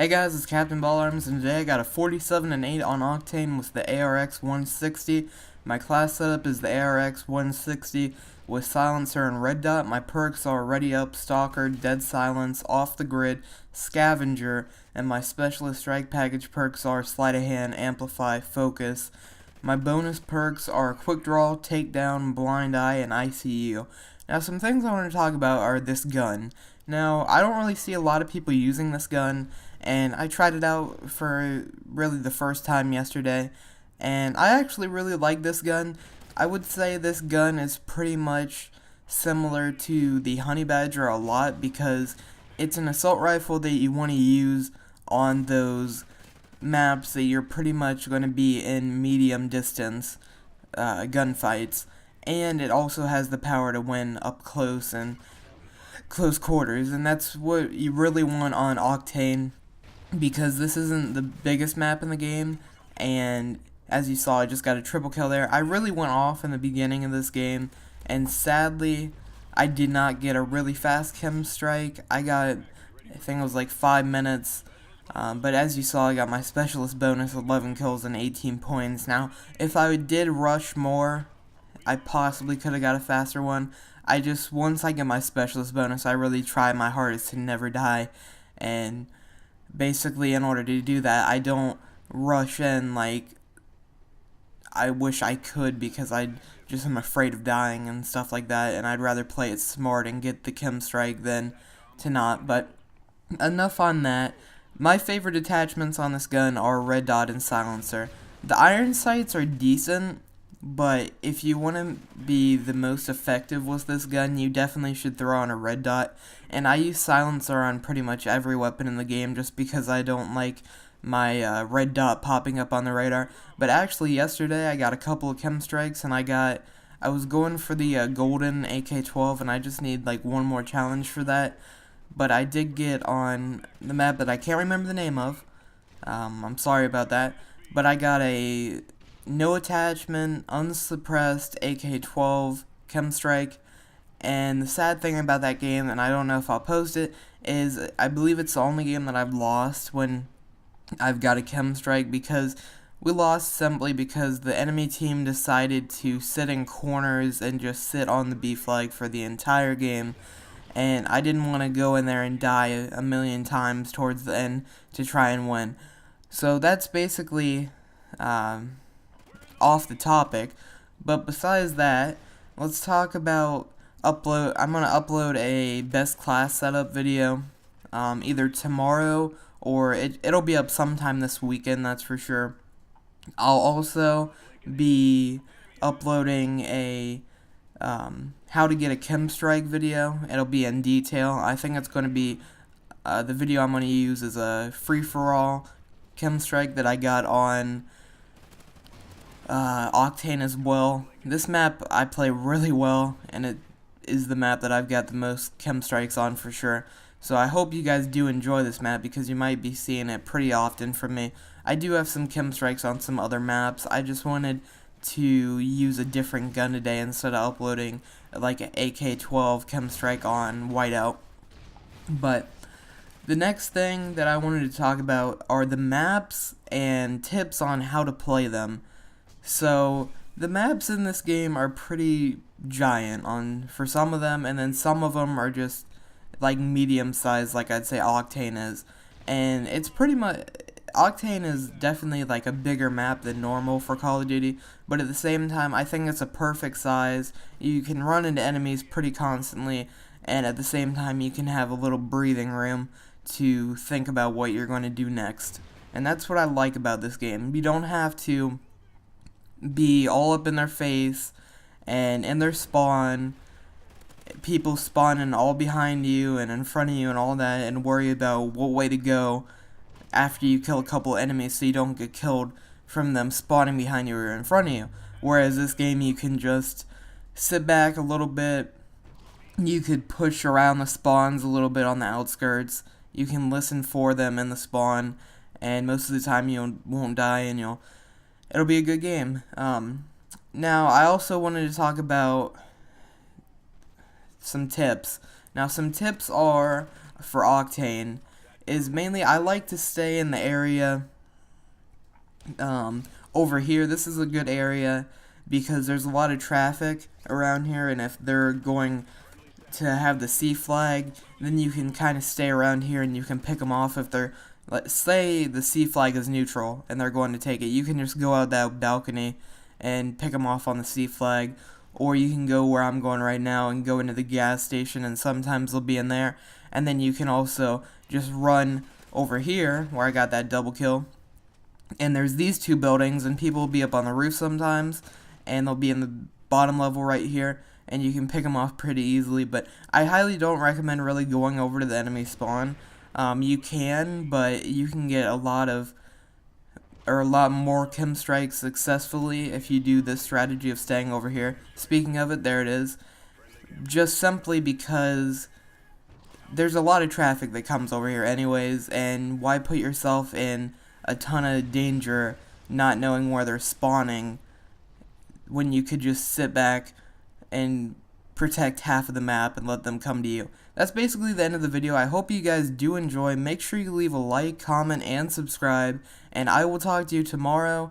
Hey guys, it's Captain Ballarms, and today I got a 47 and 8 on Octane with the ARX160. My class setup is the ARX160 with Silencer and Red Dot. My perks are Ready Up, Stalker, Dead Silence, Off the Grid, Scavenger, and my Specialist Strike Package perks are Sleight of Hand, Amplify, Focus. My bonus perks are Quick Draw, Takedown, Blind Eye, and ICU. Now, some things I want to talk about are this gun. Now, I don't really see a lot of people using this gun, and I tried it out for really the first time yesterday, and I actually really like this gun. I would say this gun is pretty much similar to the Honey Badger a lot because it's an assault rifle that you want to use on those maps that you're pretty much going to be in medium distance gunfights, and it also has the power to win up close and close quarters, and that's what you really want on Octane because this isn't the biggest map in the game, and as you saw, I just got a triple kill there. I really went off in the beginning of this game, and sadly, I did not get a really fast KEM strike. I think it was like 5 minutes, but as you saw, I got my specialist bonus, 11 kills and 18 points. Now, if I did rush more, I possibly could have got a faster one. Once I get my specialist bonus, I really try my hardest to never die, and basically in order to do that, I don't rush in like I wish I could because I just am afraid of dying and stuff like that, and I'd rather play it smart and get the KEM strike than to not. But enough on that. My favorite attachments on this gun are Red Dot and Silencer. The iron sights are decent, but if you want to be the most effective with this gun, you definitely should throw on a Red Dot. And I use Silencer on pretty much every weapon in the game just because I don't like my Red Dot popping up on the radar. But actually yesterday I got a couple of KEM strikes, and I was going for the golden AK-12, and I just need like one more challenge for that. But I did get on the map that I can't remember the name of. I'm sorry about that. But I got a no attachment, unsuppressed AK-12 KEM strike, and the sad thing about that game, and I don't know if I'll post it, is I believe it's the only game that I've lost when I've got a KEM strike, because we lost simply because the enemy team decided to sit in corners and just sit on the B flag for the entire game, and I didn't want to go in there and die a million times towards the end to try and win. So that's basically off the topic, but besides that, let's talk about upload. I'm going to upload a best class setup video either tomorrow or it'll be up sometime this weekend, that's for sure. I'll also be uploading a how to get a KEM strike video. It'll be in detail. I think it's going to be the video I'm going to use is a free-for-all KEM strike that I got on Octane as well. This map I play really well, and it is the map that I've got the most KEM strikes on for sure. So I hope you guys do enjoy this map because you might be seeing it pretty often from me. I do have some KEM strikes on some other maps. I just wanted to use a different gun today instead of uploading like an AK-12 KEM strike on Whiteout. But the next thing that I wanted to talk about are the maps and tips on how to play them. So the maps in this game are pretty giant for some of them, and then some of them are just like medium sized, like I'd say Octane is. And it's pretty much, Octane is definitely like a bigger map than normal for Call of Duty, but at the same time I think it's a perfect size. You can run into enemies pretty constantly, and at the same time you can have a little breathing room to think about what you're going to do next. And that's what I like about this game. You don't have to be all up in their face and in their spawn, people spawning all behind you and in front of you and all that, and worry about what way to go after you kill a couple enemies so you don't get killed from them spawning behind you or in front of you. Whereas this game, you can just sit back a little bit, you could push around the spawns a little bit on the outskirts, you can listen for them in the spawn, and most of the time you won't die, and it'll be a good game. Now, I also wanted to talk about some tips. Now, some tips are for Octane is mainly I like to stay in the area over here. This is a good area because there's a lot of traffic around here, and if they're going to have the C flag, then you can kind of stay around here and you can pick them off if they're, let's say the C flag is neutral and they're going to take it. You can just go out that balcony and pick them off on the C flag, or you can go where I'm going right now and go into the gas station, and sometimes they'll be in there, and then you can also just run over here where I got that double kill, and there's these two buildings, and people will be up on the roof sometimes, and they'll be in the bottom level right here, and you can pick them off pretty easily. But I highly don't recommend really going over to the enemy spawn. You can, but you can get a lot more KEM strikes successfully if you do this strategy of staying over here. Speaking of it, there it is. Just simply because there's a lot of traffic that comes over here anyways, and why put yourself in a ton of danger not knowing where they're spawning when you could just sit back and protect half of the map and let them come to you. That's basically the end of the video. I hope you guys do enjoy. Make sure you leave a like, comment, and subscribe, and I will talk to you tomorrow.